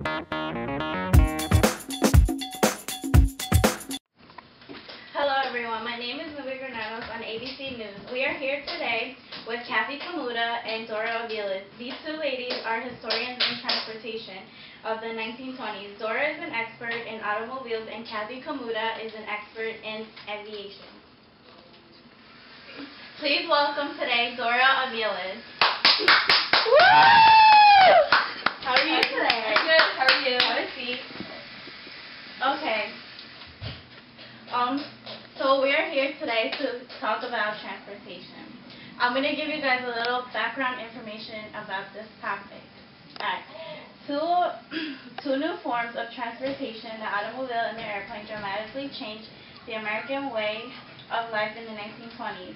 Hello everyone, my name is Nubia Granados on ABC News. We are here today with Kathy Kamuta and Dora Aviles. These two ladies are historians in transportation of the 1920s. Dora is an expert in automobiles and Kathy Kamuta is an expert in aviation. Please welcome today Dora Aviles. How are you today? Good, how are you? Have a seat. Okay. So we're here today to talk about transportation. I'm going to give you guys a little background information about this topic. Alright. Two new forms of transportation, the automobile and the airplane, dramatically changed the American way of life in the 1920s.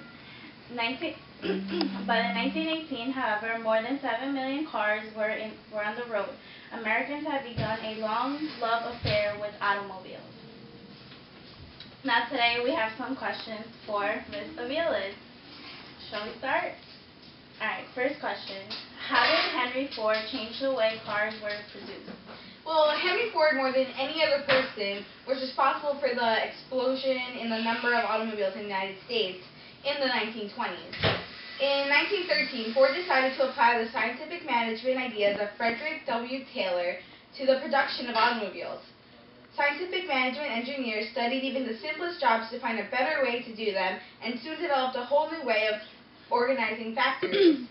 By the 1918, however, more than 7 million cars were on the road. Americans have begun a long love affair with automobiles. Now today we have some questions for Ms. Aviles. Shall we start? Alright, first question. How did Henry Ford change the way cars were produced? Well, Henry Ford, more than any other person, was responsible for the explosion in the number of automobiles in the United States in the 1920s. In 1913, Ford decided to apply the scientific management ideas of Frederick W. Taylor to the production of automobiles. Scientific management engineers studied even the simplest jobs to find a better way to do them, and soon developed a whole new way of organizing factories.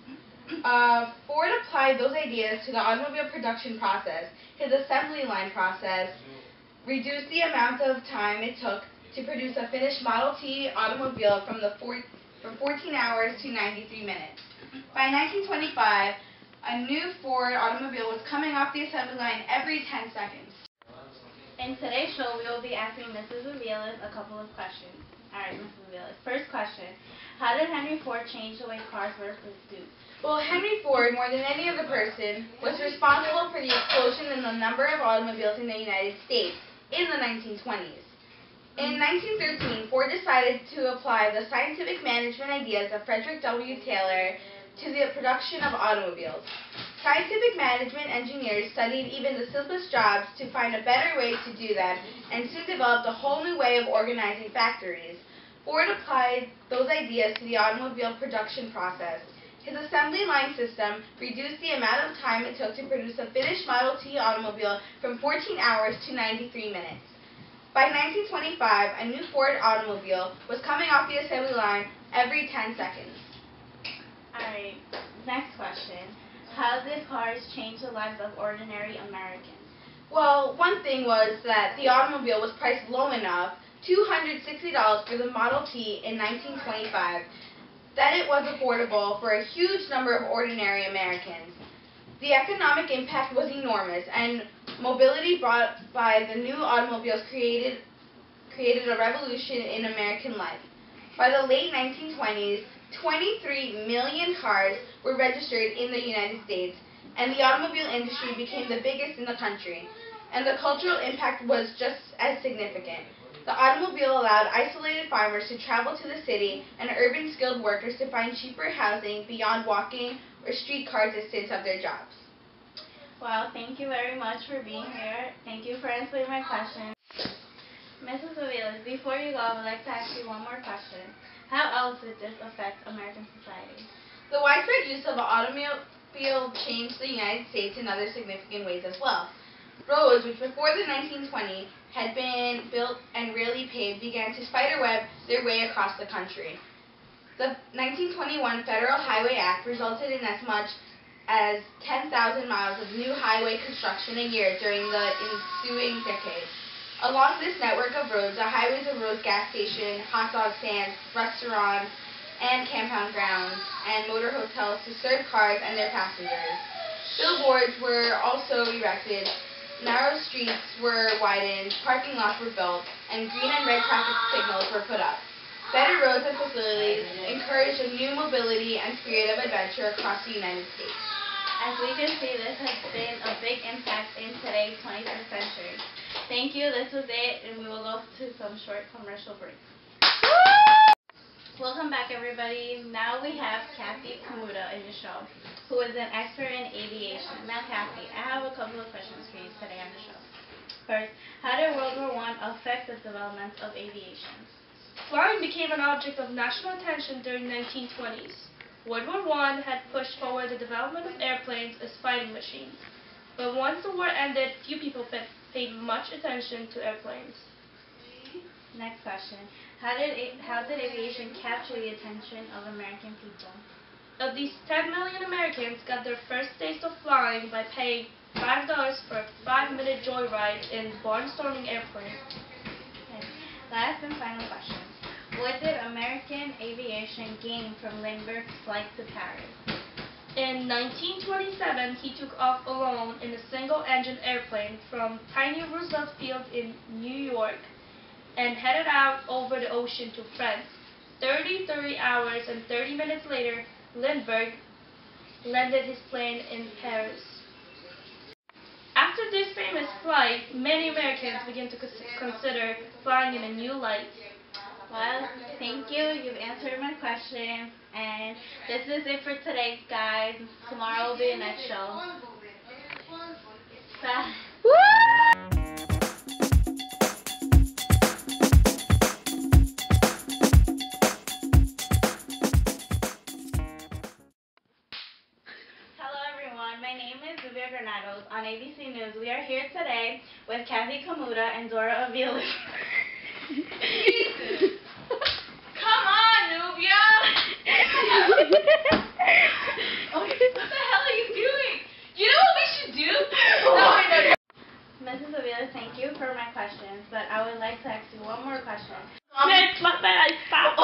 Ford applied those ideas to the automobile production process. His assembly line process reduced the amount of time it took to produce a finished Model T automobile from 14 hours to 93 minutes. By 1925, a new Ford automobile was coming off the assembly line every 10 seconds. In today's show, we will be asking Mrs. Aviles a couple of questions. Alright, Mrs. Aviles. First question. How did Henry Ford change the way cars were produced? Well, Henry Ford, more than any other person, was responsible for the explosion in the number of automobiles in the United States in the 1920s. In 1913, Ford decided to apply the scientific management ideas of Frederick W. Taylor to the production of automobiles. Scientific management engineers studied even the simplest jobs to find a better way to do them, and soon developed a whole new way of organizing factories. Ford applied those ideas to the automobile production process. His assembly line system reduced the amount of time it took to produce a finished Model T automobile from 14 hours to 93 minutes. By 1925, a new Ford automobile was coming off the assembly line every 10 seconds. Alright, next question. How did cars change the lives of ordinary Americans? Well, one thing was that the automobile was priced low enough, $260 for the Model T in 1925, that it was affordable for a huge number of ordinary Americans. The economic impact was enormous, and mobility brought by the new automobiles created a revolution in American life. By the late 1920s, 23 million cars were registered in the United States, and the automobile industry became the biggest in the country. And the cultural impact was just as significant. The automobile allowed isolated farmers to travel to the city and urban skilled workers to find cheaper housing beyond walking or streetcar distance of their jobs. Well, thank you very much for being here. Thank you for answering my question. Mrs. Aviles, before you go, I would like to ask you one more question. How else did this affect American society? The widespread use of the automobile changed the United States in other significant ways as well. Roads, which before the 1920s had been built and rarely paved, began to spiderweb their way across the country. The 1921 Federal Highway Act resulted in as much as 10,000 miles of new highway construction a year during the ensuing decade. Along this network of roads, the highways arose gas stations, hot dog stands, restaurants, and campground grounds, and motor hotels to serve cars and their passengers. Billboards were also erected, narrow streets were widened, parking lots were built, and green and red traffic signals were put up. Better roads and facilities encouraged a new mobility and spirit of adventure across the United States. As we can see, this has been a big impact in today's 21st century. Thank you. This was it, and we will go to some short commercial breaks. Welcome back, everybody. Now we have Kathy Kamuta in the show, who is an expert in aviation. Now, Kathy, I have a couple of questions for you today. First, how did World War I affect the development of aviation? Flying became an object of national attention during the 1920s. World War I had pushed forward the development of airplanes as fighting machines. But once the war ended, few people paid much attention to airplanes. Next question. How did aviation capture the attention of American people? Of these, 10 million Americans got their first taste of flying by paying $5 for a 5-minute joyride in barnstorming airplane. Okay. Last and final question. What did American aviation gain from Lindbergh's flight to Paris? In 1927, he took off alone in a single-engine airplane from tiny Roosevelt Field in New York and headed out over the ocean to France. 30 hours and 30 minutes later, Lindbergh landed his plane in Paris. After this famous flight, many Americans began to consider flying in a new light. Well, thank you. You've answered my questions. And this is it for today, guys. Tomorrow will be the next show. Bye. My name is Zubia Granados. On ABC News, we are here today with Kathy Kamuta and Dora Avila. Come on, Nubia! Okay, what the hell are you doing? You know what we should do? No. Mrs. Avila, thank you for my questions, but I would like to ask you one more question. Stop.